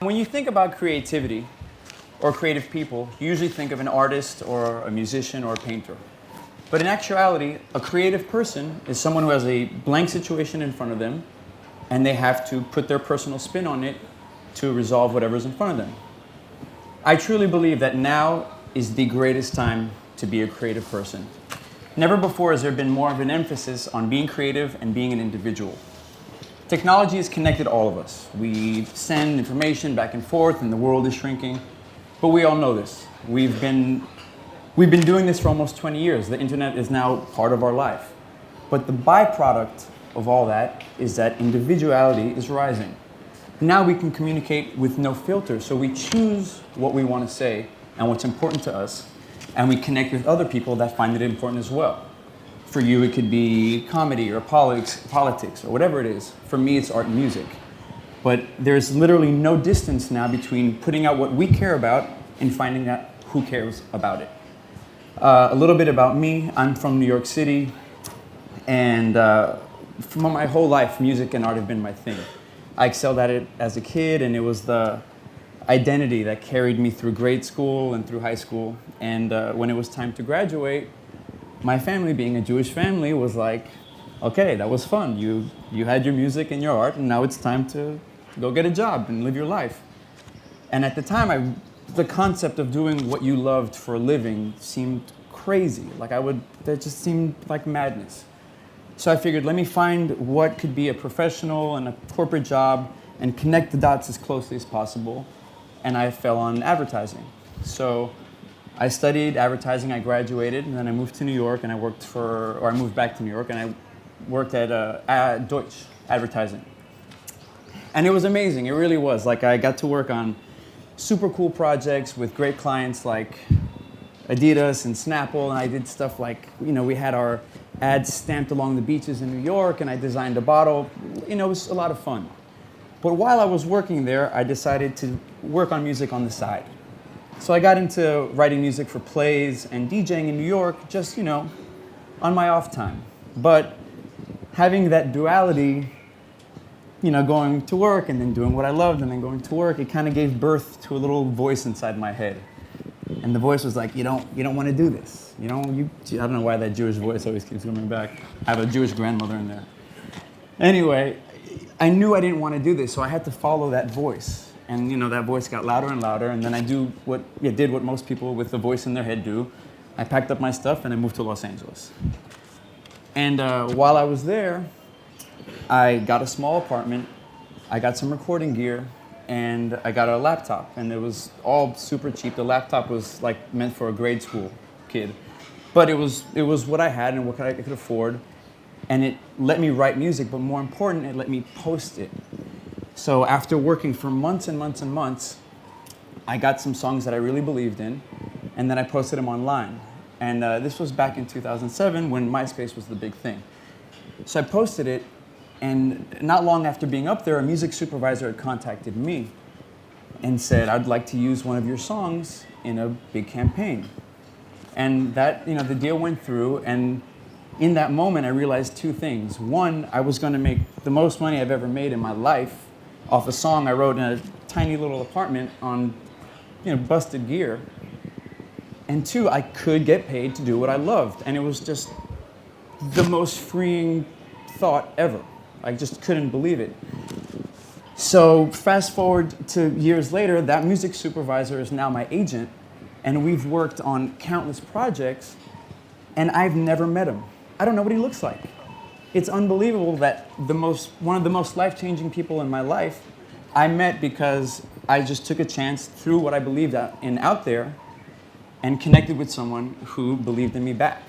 When you think about creativity or creative people, you usually think of an artist or a musician or a painter. But in actuality, a creative person is someone who has a blank situation in front of them and they have to put their personal spin on it to resolve whatever's in front of them. I truly believe that now is the greatest time to be a creative person. Never before has there been more of an emphasis on being creative and being an individual. Technology has connected all of us. We send information back and forth and the world is shrinking, but we all know this. We've been doing this for almost 20 years. The internet is now part of our life. But the byproduct of all that is that individuality is rising. Now we can communicate with no filter, so we choose what we want to say and what's important to us, and we connect with other people that find it important as well. For you, it could be comedy or politics or whatever it is. For me, it's art and music. But there's literally no distance now between putting out what we care about and finding out who cares about it. A little bit about me. I'm from New York City, and for my whole life, music and art have been my thing. I excelled at it as a kid, and it was the identity that carried me through grade school and through high school. And when it was time to graduate, my family, being a Jewish family, was like, okay, that was fun. You had your music and your art, and now it's time to go get a job and live your life. And at the time, the concept of doing what you loved for a living seemed crazy. That just seemed like madness. So I figured, let me find what could be a professional and a corporate job and connect the dots as closely as possible. And I fell on advertising. So I studied advertising, I graduated, and then I moved to New York and I moved back to New York and I worked at Deutsch Advertising. And it was amazing, it really was. I got to work on super cool projects with great clients like Adidas and Snapple, and I did stuff we had our ads stamped along the beaches in New York, and I designed a bottle. It was a lot of fun. But while I was working there, I decided to work on music on the side. So I got into writing music for plays and DJing in New York, just, on my off time. But having that duality, going to work and then doing what I loved and then going to work, it kind of gave birth to a little voice inside my head. And the voice was like, you don't want to do this. I don't know why that Jewish voice always keeps coming back. I have a Jewish grandmother in there. Anyway, I knew I didn't want to do this, so I had to follow that voice. And that voice got louder and louder, and then I did what most people with a voice in their head do. I packed up my stuff and I moved to Los Angeles. And while I was there, I got a small apartment, I got some recording gear, and I got a laptop, and it was all super cheap. The laptop was meant for a grade school kid, but it was what I had and what I could afford, and it let me write music, but more important, it let me post it. So after working for months and months and months, I got some songs that I really believed in, and then I posted them online. And this was back in 2007 when MySpace was the big thing. So I posted it, and not long after being up there, a music supervisor had contacted me and said, I'd like to use one of your songs in a big campaign. And that, the deal went through, and in that moment, I realized two things. One, I was going to make the most money I've ever made in my life off a song I wrote in a tiny little apartment on, busted gear. And two, I could get paid to do what I loved. And it was just the most freeing thought ever. I just couldn't believe it. So fast forward to years later, that music supervisor is now my agent, and we've worked on countless projects, and I've never met him. I don't know what he looks like. It's unbelievable that one of the most life-changing people in my life I met because I just took a chance, threw what I believed in out there, and connected with someone who believed in me back.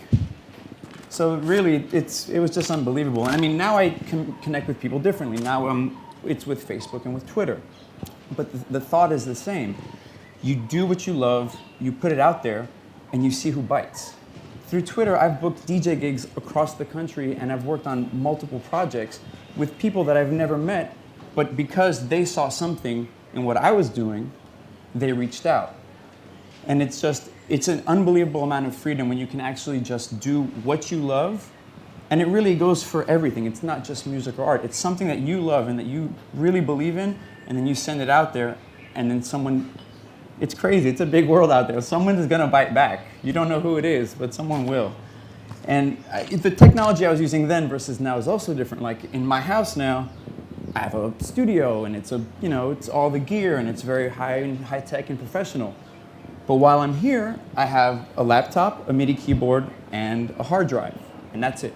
So really, it was just unbelievable. And I mean, now I can connect with people differently. Now it's with Facebook and with Twitter. But the thought is the same. You do what you love, you put it out there, and you see who bites. Through Twitter, I've booked DJ gigs across the country, and I've worked on multiple projects with people that I've never met, but because they saw something in what I was doing, they reached out. And it's an unbelievable amount of freedom when you can actually just do what you love. And it really goes for everything. It's not just music or art. It's something that you love and that you really believe in, and then you send it out there, and then someone, it's crazy, it's a big world out there. Someone is going to bite back. You don't know who it is, but someone will. And the technology I was using then versus now is also different. Like in my house now, I have a studio, and it's it's all the gear, and it's very high tech and professional. But while I'm here, I have a laptop, a MIDI keyboard, and a hard drive, and that's it.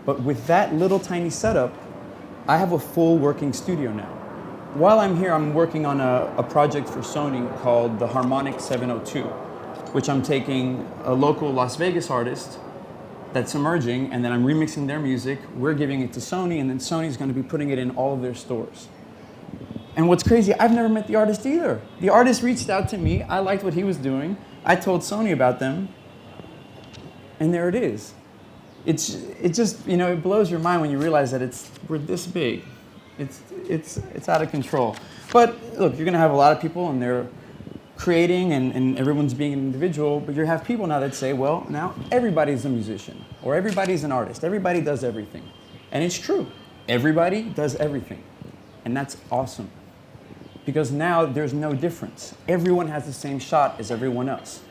But with that little tiny setup, I have a full working studio now. While I'm here, I'm working on a project for Sony called the Harmonic 702, which I'm taking a local Las Vegas artist that's emerging, and then I'm remixing their music. We're giving it to Sony, and then Sony's going to be putting it in all of their stores. And what's crazy, I've never met the artist either. The artist reached out to me. I liked what he was doing. I told Sony about them, and there it is. It just it blows your mind when you realize that we're this big. It's out of control. But look, you're going to have a lot of people, and they're creating, and everyone's being an individual, but you have people now that say, well, now everybody's a musician, or everybody's an artist. Everybody does everything. And it's true. Everybody does everything. And that's awesome. Because now there's no difference. Everyone has the same shot as everyone else.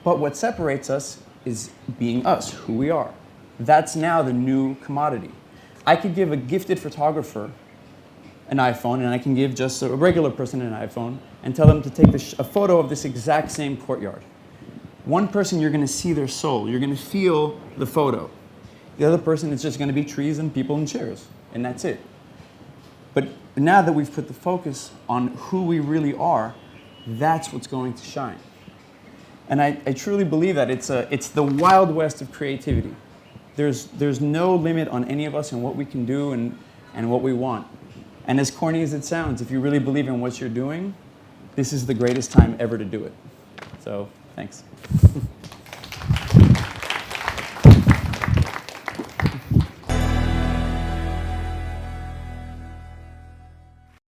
But what separates us is being us, who we are. That's now the new commodity. I could give a gifted photographer an iPhone, and I can give just a regular person an iPhone and tell them to take a photo of this exact same courtyard. One person, you're going to see their soul. You're going to feel the photo. The other person, it's just going to be trees and people and chairs, and that's it. But now that we've put the focus on who we really are, that's what's going to shine. And I truly believe that it's the Wild West of creativity. There's no limit on any of us and what we can do and what we want. And as corny as it sounds, if you really believe in what you're doing, this is the greatest time ever to do it. So, thanks.